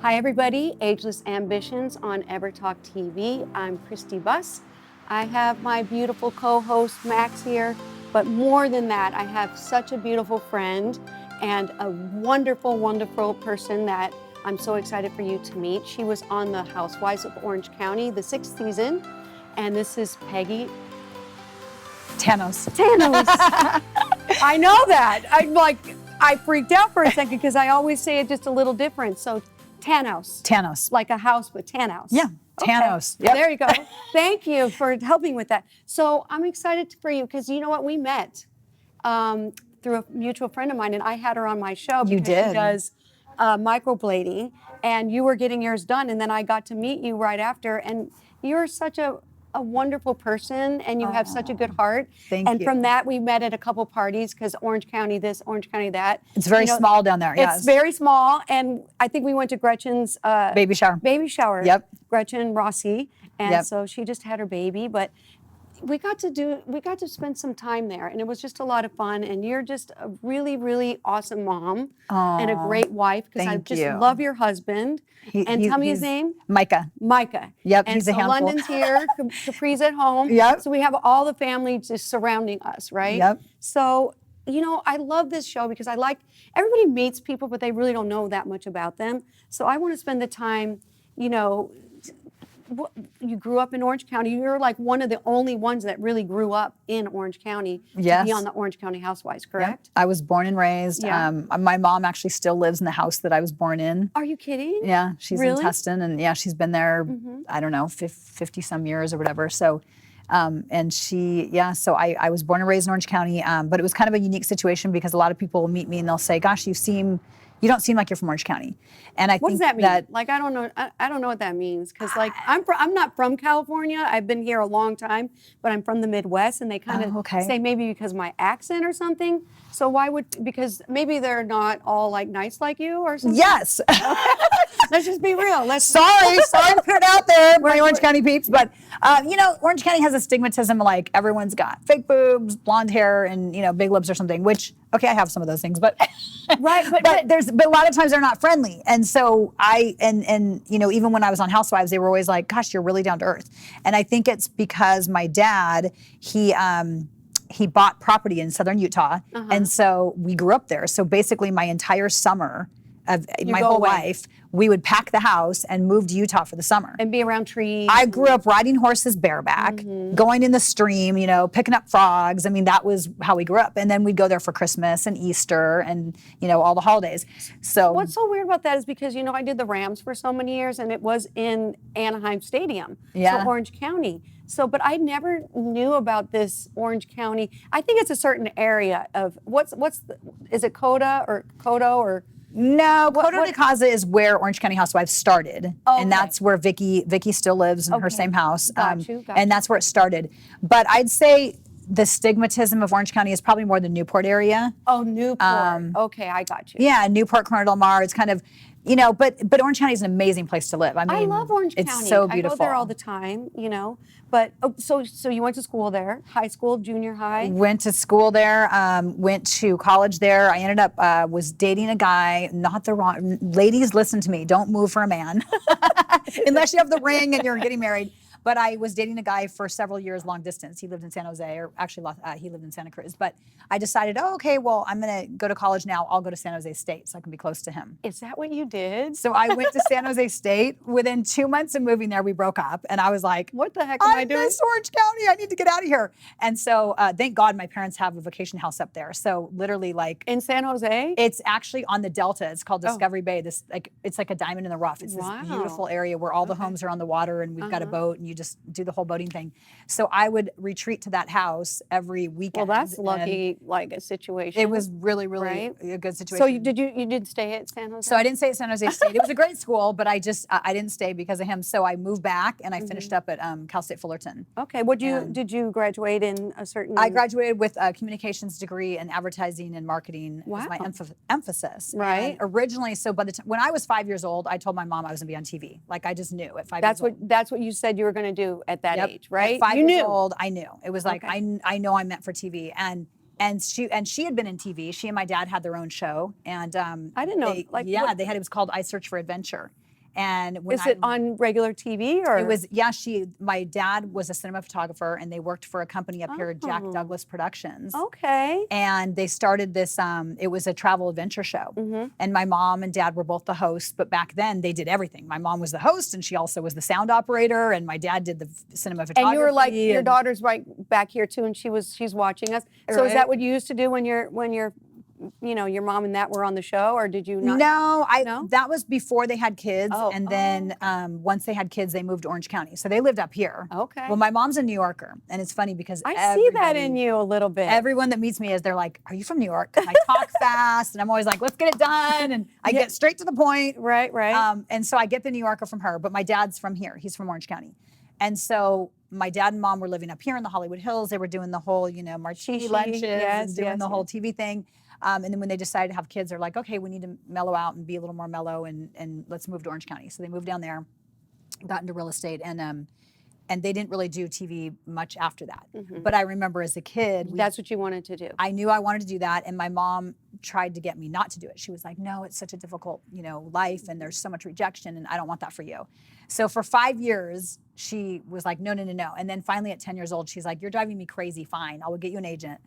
Hi everybody, Ageless Ambitions on EverTalk TV. I'm Christy Buss. I have my beautiful co-host Max here, but more than that, I have such a beautiful friend and a wonderful, wonderful person that I'm so excited for you to meet. She was on the Housewives of Orange County, the 6th season, and this is Peggy Tanous. I know that. I freaked out for a second because I always say it just a little different. So Tanous. Tanous. Like a house with Tanous. Yeah, Tanous. Okay. Yep. There you go. Thank you for helping with that. So I'm excited for you because you know what? We met through a mutual friend of mine, and I had her on my show because she does microblading, and you were getting yours done, and then I got to meet you right after, and you're such a wonderful person, and you have such a good heart. Thank you. And from that, we met at a couple parties because Orange County this, Orange County that. It's very small down there, yes. It's very small, and I think we went to Gretchen's baby shower. Baby shower. Yep. Gretchen Rossi, and Yep. so she just had her baby, but we got to spend some time there, and it was just a lot of fun. And you're just a really, really awesome mom and a great wife because I just love your husband. And tell me his name. Micah. Micah. Yep. And he's so a handful. London's here, Capri's at home. Yep. So we have all the family just surrounding us, right? Yep. So you know, I love this show because everybody meets people, but they really don't know that much about them. So I want to spend the time, you know. You grew up in Orange County. You're like one of the only ones that really grew up in Orange County to be on the Orange County Housewives, correct? Yep. I was born and raised. Yeah. My mom actually still lives in the house that I was born in. Are you kidding? Yeah, she's in Tustin, and yeah, she's been there, I don't know, 50 some years or whatever. So, and so I was born and raised in Orange County, but it was kind of a unique situation because a lot of people meet me and they'll say, gosh, you don't seem like you're from Orange County. And what does that mean? Like, I don't know. I don't know what that means because, like, I'm not from California. I've been here a long time, but I'm from the Midwest, and they kind of say maybe because my accent or something. So because maybe they're not all like nice like you or something. Yes. Let's just be real. Sorry to put it out there, my Orange County peeps, but you know, Orange County has a stigmatism like everyone's got fake boobs, blonde hair, and you know, big lips or something. Which I have some of those things, but right, but a lot of times they're not friendly. And so and you know, even when I was on Housewives, they were always like, gosh, you're really down to earth. And I think it's because my dad, he bought property in southern Utah, and so we grew up there. So basically my entire summer of my whole life, we would pack the house and move to Utah for the summer. And be around trees. I grew up riding horses bareback, going in the stream, you know, picking up frogs. I mean, that was how we grew up. And then we'd go there for Christmas and Easter and, you know, all the holidays. So what's so weird about that is because, you know, I did the Rams for so many years and it was in Anaheim Stadium, so Orange County. So, but I never knew about this Orange County. I think it's a certain area of is it Coda or Codo or? No, Coto de Casa is where Orange County Housewives started, and that's where Vicky still lives in her same house, Got you. And that's where it started. But I'd say the stigmatism of Orange County is probably more the Newport area. Oh, Newport. Okay, I got you. Yeah, Newport, Corona del Mar. It's kind of, you know, but Orange County is an amazing place to live. I mean, I love Orange County. It's so beautiful. I go there all the time, you know. But so you went to school there, high school, junior high? Went to school there, went to college there. I ended up, was dating a guy, not the wrong, ladies, listen to me, don't move for a man. Unless you have the ring and you're getting married. But I was dating a guy for several years, long distance. He lived in San Jose, or actually he lived in Santa Cruz. But I decided, well, I'm going to go to college now. I'll go to San Jose State so I can be close to him. Is that what you did? So I went to San Jose State. Within 2 months of moving there, we broke up. And I was like, what the heck am I doing? I miss Orange County. I need to get out of here. And so thank God my parents have a vacation house up there. So literally like. In San Jose? It's actually on the Delta. It's called Discovery Bay. It's like a diamond in the rough. It's this beautiful area where all the homes are on the water and we've got a boat and you just do the whole boating thing. So I would retreat to that house every weekend. Well, that's lucky, like a situation. It was really, really a good situation. So you did stay at San Jose? So I didn't stay at San Jose State. It was a great school, but I didn't stay because of him. So I moved back and I finished up at Cal State Fullerton. Okay. Did you graduate in a certain? I graduated with a communications degree and advertising and marketing was my emphasis. Right. And originally, so by the time when I was 5 years old, I told my mom I was going to be on TV. Like I just knew at 5 years old. That's what you said you were going to do at that age, right? At 5 years old, I knew. It was like I know I'm meant for TV, and she had been in TV. She and my dad had their own show, and I didn't know. they had it was called I Search for Adventure, And when Is it on regular TV or? It was, my dad was a cinema photographer and they worked for a company up here, Jack Douglas Productions. Okay. And they started this, it was a travel adventure show. And my mom and dad were both the hosts, but back then they did everything. My mom was the host and she also was the sound operator, and my dad did the cinema photography. And you were like, your daughter's right back here too, and she's watching us. So is that what you used to do when your mom and that were on the show, or did you not? No, that was before they had kids. And then once they had kids, they moved to Orange County. So they lived up here. Okay. Well, my mom's a New Yorker. And it's funny because I see that in you a little bit. Everyone that meets me they're like, are you from New York? And I talk fast and I'm always like, let's get it done. And I get straight to the point. Right. And so I get the New Yorker from her, but my dad's from here. He's from Orange County. And so my dad and mom were living up here in the Hollywood Hills. They were doing the whole, martini lunches and doing the whole TV thing. And then when they decided to have kids, they're like, okay, we need to mellow out and be a little more mellow and let's move to Orange County. So they moved down there, got into real estate, and they didn't really do TV much after that. But I remember as a kid, that's what you wanted to do. I knew I wanted to do that, and my mom tried to get me not to do it. She was like, no, it's such a difficult, life, and there's so much rejection, and I don't want that for you. So for 5 years, she was like, no. And then finally at 10 years old, she's like, you're driving me crazy. Fine, I will get you an agent.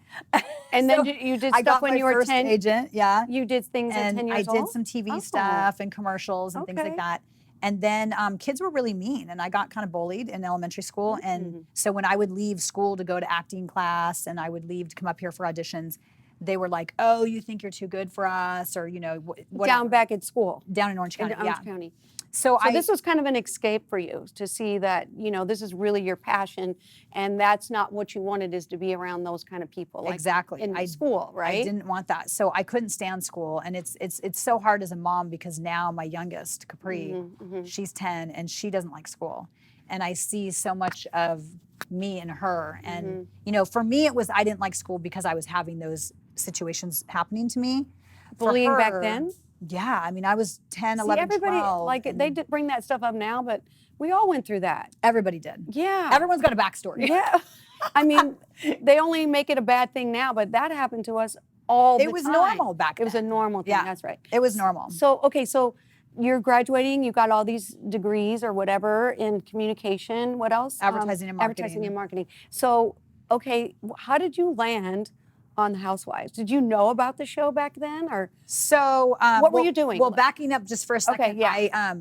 And So then you did I stuff got when my you were first 10? agent, yeah. You did things at 10 years old? And I did some TV stuff and commercials and things like that. And then kids were really mean, and I got kind of bullied in elementary school. And so when I would leave school to go to acting class and I would leave to come up here for auditions, they were like, oh, you think you're too good for us, or, whatever. Down back at school? Down in Orange County, In Orange County. So this was kind of an escape for you to see that, this is really your passion, and that's not what you wanted, is to be around those kind of people. Like exactly. In school, right? I didn't want that. So I couldn't stand school. And it's so hard as a mom because now my youngest, Capri, she's 10 and she doesn't like school. And I see so much of me in her. And, for me, it was, I didn't like school because I was having those situations happening to me. Bullying back then? Yeah, I mean, I was 10, 11, everybody, 12. They did bring that stuff up now, but we all went through that. Everybody did. Yeah. Everyone's got a backstory. Yeah. I mean, they only make it a bad thing now, but that happened to us all the time. It was normal back then. It was a normal thing, Yeah. That's right. It was normal. So you're graduating, you got all these degrees or whatever in communication. What else? Advertising and marketing. Advertising and marketing. So, how did you land on the Housewives? Did you know about the show back then, or so? What were you doing? Well, backing up just for a second, Okay, yeah.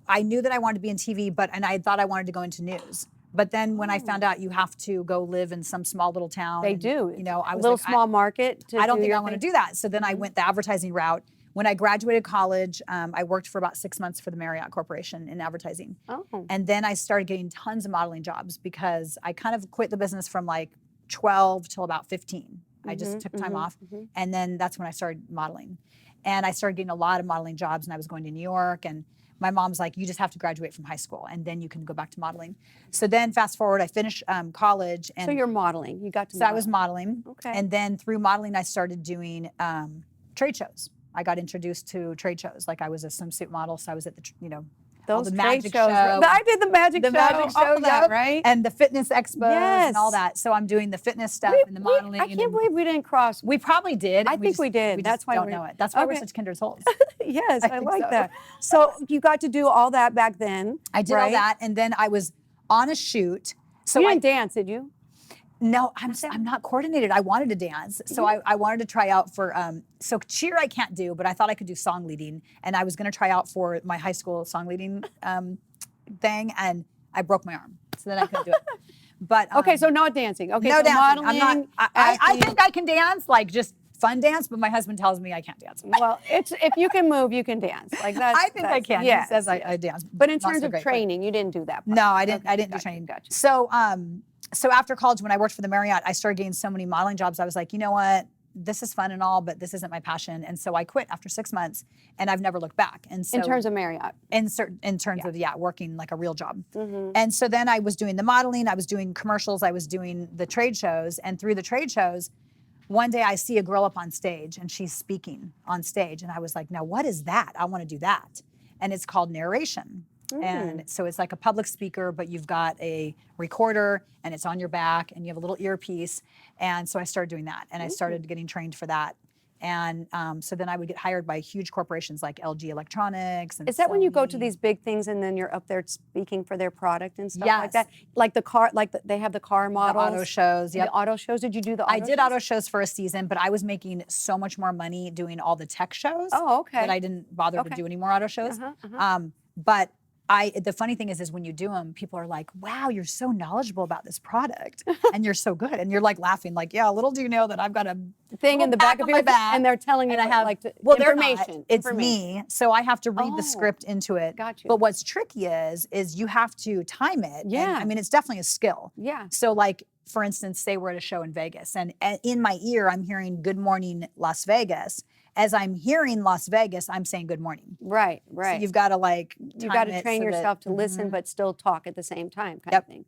I knew that I wanted to be in TV, and I thought I wanted to go into news. But then when I found out you have to go live in some small little town, they do. I was little like, small market. I don't think I want to do that. So then I went the advertising route. When I graduated college, I worked for about 6 months for the Marriott Corporation in advertising. Oh. And then I started getting tons of modeling jobs because I kind of quit the business from like 12 till about 15. I just took time off. And then that's when I started modeling. And I started getting a lot of modeling jobs, and I was going to New York. And my mom's like, you just have to graduate from high school and then you can go back to modeling. So then fast forward, I finished college. And so you're modeling. You got to So I was modeling. Okay. And then through modeling, I started doing trade shows. I got introduced to trade shows. Like I was a swimsuit model, so I was at those the trade magic shows. show. I did the magic show. All of that, yep. right? And the fitness expos Yes. and all that. So I'm doing the fitness stuff and the modeling. I can't believe we didn't cross. We probably did. I think we did. We That's just why don't we're- know it. That's why we're Okay. such kindred souls. Yes, I think like so. that. So you got to do all that back then. I did all that, and then I was on a shoot. So You I didn't dance, did you? No, I'm not coordinated. I wanted to dance. So I wanted to try out for, so cheer I can't do, but I thought I could do song leading. And I was going to try out for my high school song leading thing, and I broke my arm. So then I couldn't do it. But Okay, so not dancing. Okay, no so dancing. modeling. I think I can dance, like just fun dance, but my husband tells me I can't dance. Well, it's if you can move, you can dance. Like that. I think I can. Yes. He says I dance. But in Not terms so of great, but- training, you didn't do that part. No, I didn't. I didn't do Gotcha, training. Gotcha. So after college, when I worked for the Marriott, I started getting so many modeling jobs. I was like, you know what? This is fun and all, but this isn't my passion. And so I quit after 6 months, and I've never looked back. And so In terms of Marriott. in terms of working like a real job. And so then I was doing the modeling, I was doing commercials, I was doing the trade shows, and through the trade shows, one day I see a girl up on stage and she's speaking on stage, and I was like, now what is that? I want to do that. And it's called narration. And so it's like a public speaker, but you've got a recorder and it's on your back and you have a little earpiece. And so I started doing that, and I started getting trained for that. And so then I would get hired by huge corporations like LG Electronics and Is that when you go to Sony. these big things and then you're up there speaking for their product and stuff like Yes. that? Like the car, they have the car The models. auto shows? Yep. The auto shows. Did you do the auto I did shows? auto shows for a season, but I was making so much more money doing all the tech shows Oh, okay. that I didn't bother to do any more auto shows. But the funny thing is when you do them, people are like, wow, you're so knowledgeable about this product and you're so good. And you're like laughing like, yeah, little do you know that I've got a Thing in the back of my your back. and they're telling you And I have, like well, they're not. information. It's me. So I have to read Oh, the script into it. got you. But what's tricky is you have to time it. Yeah. And, I mean, it's definitely a skill. Yeah. So like, for instance, say we're at a show in Vegas and in my ear, I'm hearing Good Morning Las Vegas. As I'm hearing Las Vegas, I'm saying good morning. Right. So you've got to like You got to train yourself to listen, but still talk at the same time, kind of thing.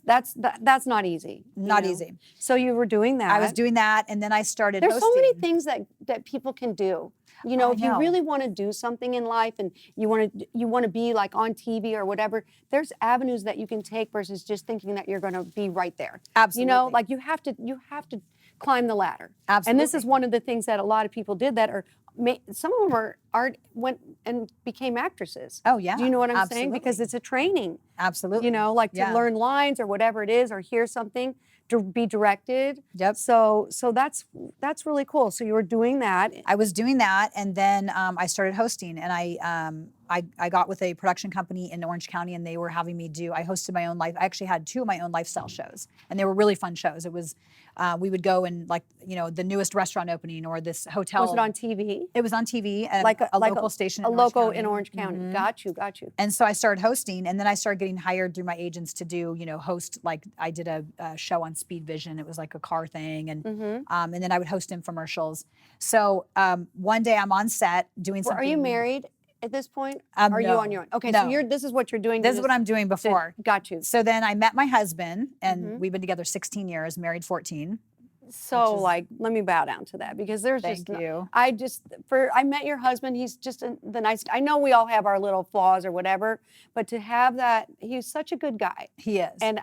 That's not easy. Not you know? easy. So you were doing that. I was doing that, and then I started There's hosting. so many things that people can do. You know, I if you know. really want to do something in life and you want to be like on TV or whatever, there's avenues that you can take versus just thinking that you're going to be right there. Absolutely. You know, like you have to climb the ladder. Absolutely. And this is one of the things that a lot of people did that are some of them went and became actresses. Oh, yeah. Do you know what I'm saying? Absolutely. Because it's a training. Absolutely. You know, like to Yeah. learn lines or whatever it is, or hear something, to be directed. Yep. So that's really cool. So you were doing that. I was doing that, and then I started hosting, and I got with a production company in Orange County, and they were having me I hosted my own life. I actually had 2 of my own lifestyle shows, and they were really fun shows. It was, we would go and like, the newest restaurant opening or this hotel. Was it on TV? It was on TV at Like a local station. A in Orange local County. in Orange County. Got you. And so I started hosting, and then I started getting hired through my agents to do, host. Like I did a show on Speed Vision. It was like a car thing, and then I would host infomercials. So one day I'm on set doing something. Are you married at this point? Are you no. on your own? Okay, No. so this is what you're doing. This is what I'm doing before. Got you. So then I met my husband, and we've been together 16 years, married 14. So let me bow down to that, because there's Thank you. I met your husband. He's just the nice. I know we all have our little flaws or whatever, but to have that, he's such a good guy. He is. And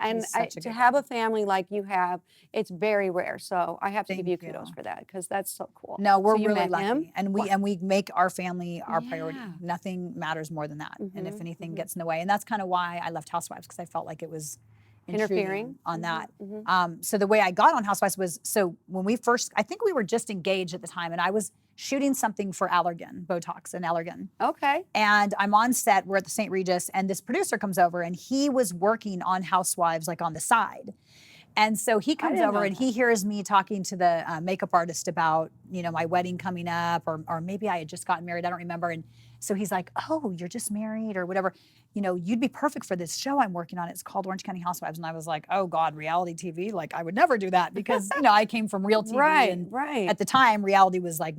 to have a family like you have, it's very rare. So I have to give you kudos for that, because that's so cool. No, we're So you really met lucky, him? and we make our family our priority. Yeah. Nothing matters more than that. And if anything gets in the way, and that's kind of why I left Housewives, because I felt like it was Interfering on that. So the way I got on Housewives was, so when we first, I think we were just engaged at the time, and I was shooting something for Allergan, Botox and Allergan. Okay. And I'm on set, we're at the St. Regis, and this producer comes over, and he was working on Housewives like on the side. And so he comes over and he hears me talking to the makeup artist about, my wedding coming up, or maybe I had just gotten married, I don't remember. And so he's like, oh, you're just married or whatever. You'd be perfect for this show I'm working on. It's called Orange County Housewives. And I was like, oh God, reality TV? Like I would never do that, because, I came from real TV. Right. At the time, reality was like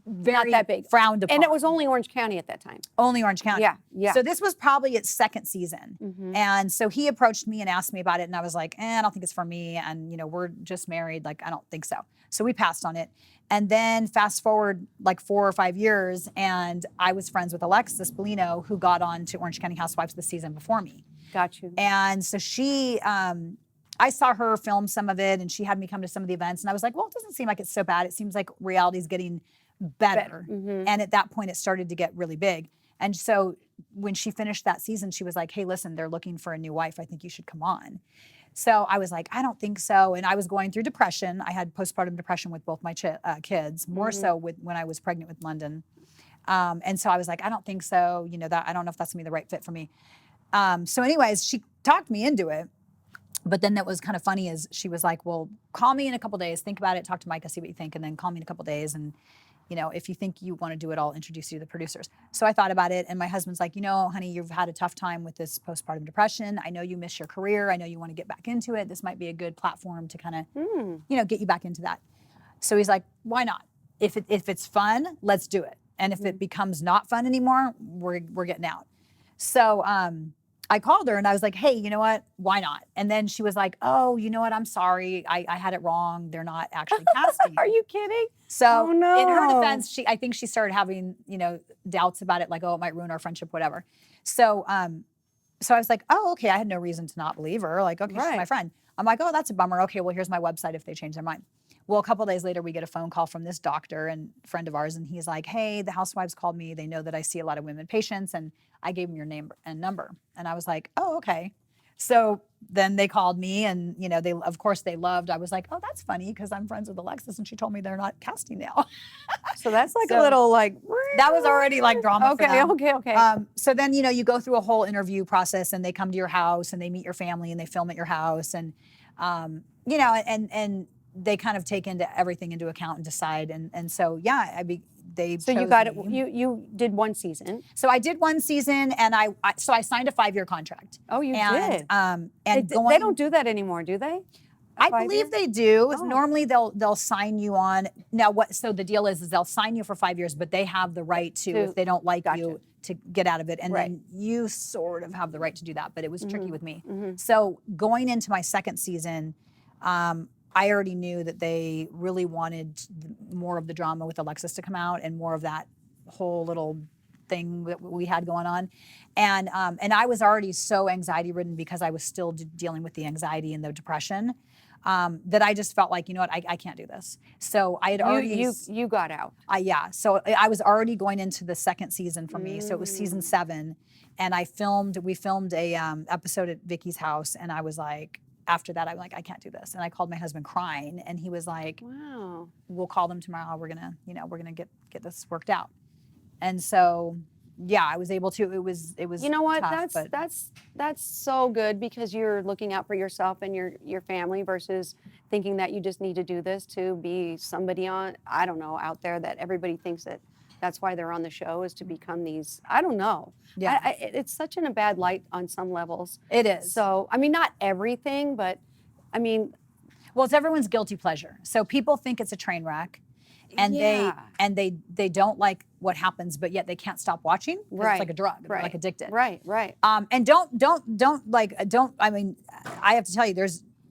very Not that big. frowned upon. And it was only Orange County at that time. Only Orange County. Yeah. So this was probably its second season. And so he approached me and asked me about it. And I was like, I don't think it's for me. And, we're just married. Like, I don't think so. So we passed on it. And then fast forward like 4 or 5 years, and I was friends with Alexis Bellino, who got on to Orange County Housewives the season before me. Got you. And so she, I saw her film some of it, and she had me come to some of the events. And I was like, well, it doesn't seem like it's so bad. It seems like reality's getting better. And at that point, it started to get really big. And so when she finished that season, she was like, hey, listen, they're looking for a new wife. I think you should come on. So I was like, I don't think so. And I was going through depression. I had postpartum depression with both my kids, more so when I was pregnant with London. And so I was like, I don't think so. That I don't know if that's gonna be the right fit for me. So anyways, she talked me into it. But then that was kind of funny, is she was like, well, call me in a couple days, think about it, talk to Micah, see what you think, and then call me in a couple days. And if you think you want to do it, I'll introduce you to the producers. So I thought about it, and my husband's like, honey, you've had a tough time with this postpartum depression. I know you miss your career. I know you want to get back into it. This might be a good platform to kind of, get you back into that. So he's like, why not? If it's fun, let's do it. And if it becomes not fun anymore, we're getting out. So I called her and I was like, hey, you know what? Why not? And then she was like, oh, you know what? I'm sorry. I had it wrong. They're not actually casting. Are you kidding? So Oh, no. in her defense, I think she started having, doubts about it, like, oh, it might ruin our friendship, whatever. So so I was like, oh, okay. I had no reason to not believe her. Like, okay, she's my friend. I'm like, oh, that's a bummer. Okay, well, here's my website if they change their mind. Well, a couple of days later, we get a phone call from this doctor and friend of ours, and he's like, "Hey, the housewives called me. They know that I see a lot of women patients, and I gave them your name and number." And I was like, "Oh, okay." So then they called me, and they of course they loved. I was like, "Oh, that's funny because I'm friends with Alexis, and she told me they're not casting now." So that's like a So little like that was already like drama for okay, them. okay. So then you go through a whole interview process, and they come to your house, and they meet your family, and they film at your house, and and they kind of take into everything into account and decide. And so yeah, they So you chose got it. me. You did one season. So I did one season, and I signed a 5-year contract. Oh, you and, did. and They don't do that anymore, do they? I believe they do. Oh. Normally they'll sign you on. Now what? So the deal is they'll sign you for 5 years, but they have the right to if they don't like you to get out of it, and then you sort of have the right to do that. But it was tricky with me. So going into my second season, I already knew that they really wanted more of the drama with Alexis to come out and more of that whole little thing that we had going on. And I was already so anxiety ridden because I was still dealing with the anxiety and the depression that I just felt like, I can't do this. So I had already... You got out. Yeah. So I was already going into the second season for me. So it was season 7. And we filmed a episode at Vicky's house. And I was like, after that, I'm like, I can't do this. And I called my husband crying, and he was like, wow, we'll call them tomorrow. We're gonna get this worked out. And so, yeah, I was able to. It was. You know what? Tough, that's so good because you're looking out for yourself and your family versus thinking that you just need to do this to be somebody out there that everybody thinks that's why they're on the show is to become these. I don't know. Yeah, it's such in a bad light on some levels. It is. So I mean, not everything, but I mean, well, it's everyone's guilty pleasure. So people think it's a train wreck. And they don't like what happens, but yet they can't stop watching. Right. It's like a drug. They're like addicted. Right. And I mean, I have to tell you,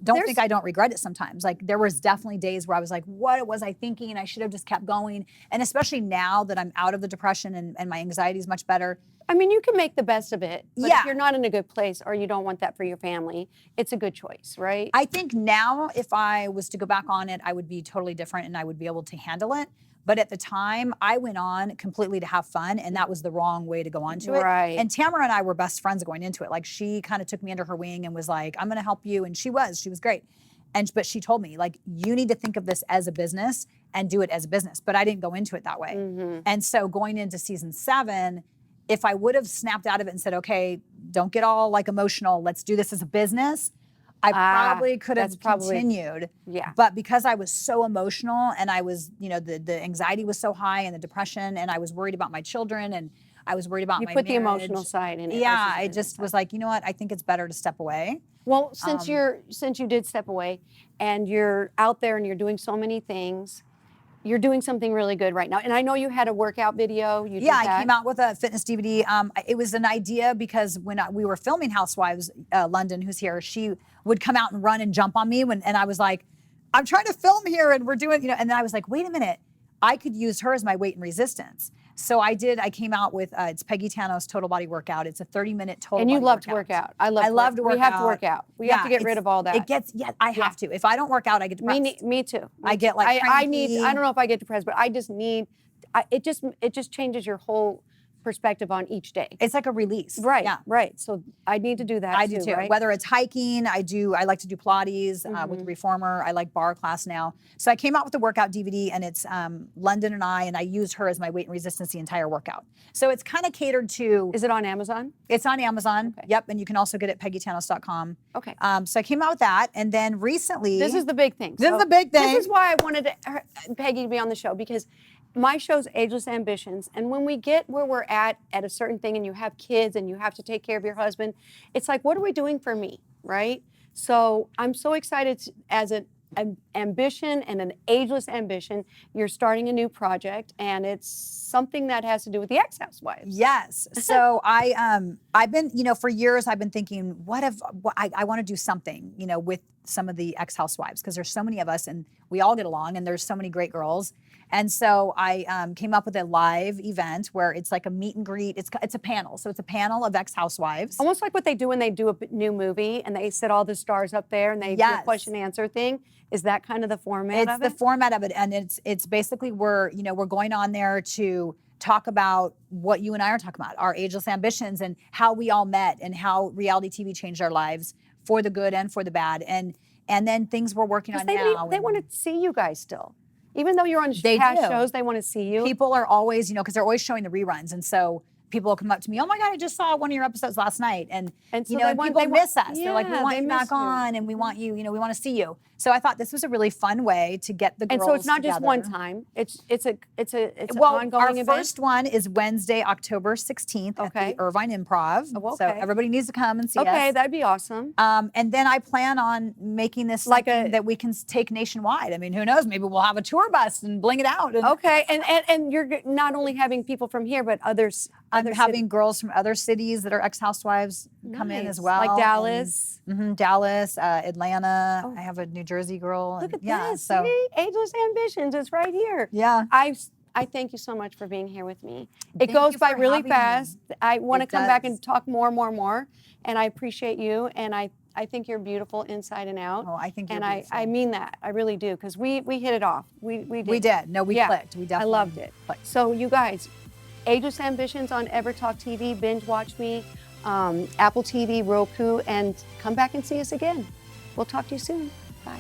don't think I don't regret it sometimes. Like there was definitely days where I was like, what was I thinking? I should have just kept going. And especially now that I'm out of the depression and my anxiety is much better. I mean, you can make the best of it, but if you're not in a good place or you don't want that for your family, it's a good choice, right? I think now if I was to go back on it, I would be totally different and I would be able to handle it. But at the time, I went on completely to have fun, and that was the wrong way to go on to it. Right. And Tamara and I were best friends going into it. Like she kind of took me under her wing and was like, I'm going to help you. And she was great. But she told me, like, you need to think of this as a business and do it as a business. But I didn't go into it that way. Mm-hmm. And so going into season 7, if I would have snapped out of it and said, okay, don't get all like emotional, let's do this as a business, I probably could have continued. Yeah. But because I was so emotional and I was, the anxiety was so high and the depression, and I was worried about my children and I was worried about my marriage. You put the emotional side in it. Yeah, I just was like, you know what? I think it's better to step away. Well, since you did step away and you're out there and you're doing so many things, you're doing something really good right now. And I know you had a workout video. I came out with a fitness DVD. It was an idea because when we were filming Housewives, London, who's here, she would come out and run and jump on me and I was like, I'm trying to film here and we're doing, and then I was like, wait a minute, I could use her as my weight and resistance. So I came out with, it's Peggy Tanous Total Body Workout. It's a 30-minute total body workout. And you love to work out. I love to work out. We have to work out. We have to get rid of all that. I have to. If I don't work out, I get depressed. Me too. I get like I don't know if I get depressed, but I just need, it just changes your whole perspective on each day. It's like a release. Right, right. So I need to do that I do too. Right? Whether it's hiking, I like to do Pilates with the Reformer. I like bar class now. So I came out with the workout DVD, and it's London and I used her as my weight and resistance the entire workout. So it's kind of catered to... Is it on Amazon? It's on Amazon. Okay. Yep. And you can also get it at peggytanous.com. Okay. So I came out with that. And then recently... This is the big thing. This is the big thing. This is why I wanted Peggy to be on the show, because my show's Ageless Ambitions, and when we get where we're at a certain thing and you have kids and you have to take care of your husband, it's like, what are we doing for me, right? So I'm so excited as an ambition and an ageless ambition, you're starting a new project, and it's something that has to do with the ex-housewives. Yes. So I've been, for years I've been thinking, I want to do something, with some of the ex-housewives because there's so many of us and we all get along and there's so many great girls. And so I came up with a live event where it's like a meet and greet. It's a panel. So it's a panel of ex-housewives. Almost like what they do when they do a new movie and they sit all the stars up there and they do a question and answer thing. Is that kind of the format of it? It's the format of it. And it's basically we're going on there to talk about what you and I are talking about, our ageless ambitions and how we all met and how reality TV changed our lives for the good and for the bad. And then things we're working on now. They want to see you guys still. Even though you're on They past do. shows, they want to see you. People are always, because they're always showing the reruns. And so people will come up to me, oh my God, I just saw one of your episodes last night. And so people miss us. Yeah, they're like, we want you back on and we want you, we want to see you. So I thought this was a really fun way to get the girls And so it's not just together. one time. It's an ongoing our event. first one is Wednesday, October 16th at the Irvine Improv. Oh, So okay. everybody needs to come and see us. Okay, that'd be awesome. And then I plan on making this Like something that we can take nationwide. I mean, who knows? Maybe we'll have a tour bus and bling it out. And Okay, and you're not only having people from here, but others. I'm having girls from other cities that are ex-housewives come in as well. Like Dallas. Dallas, Atlanta. I have a New Jersey girl. Look at this. So See? Ageless Ambitions is right here. yeah. I thank you so much for being here with me. It Thank goes you by for really having me. fast. I want to It come back does. and talk more. And I appreciate you. And I think you're beautiful inside and out. Oh, I think you're and beautiful. I mean that. I really do. Because we hit it off. We did. We did. No, we clicked. We definitely I loved it. clicked. So you guys, Ageless Ambitions on Ever Talk TV, binge watch me, Apple TV, Roku, and come back and see us again. We'll talk to you soon. Bye.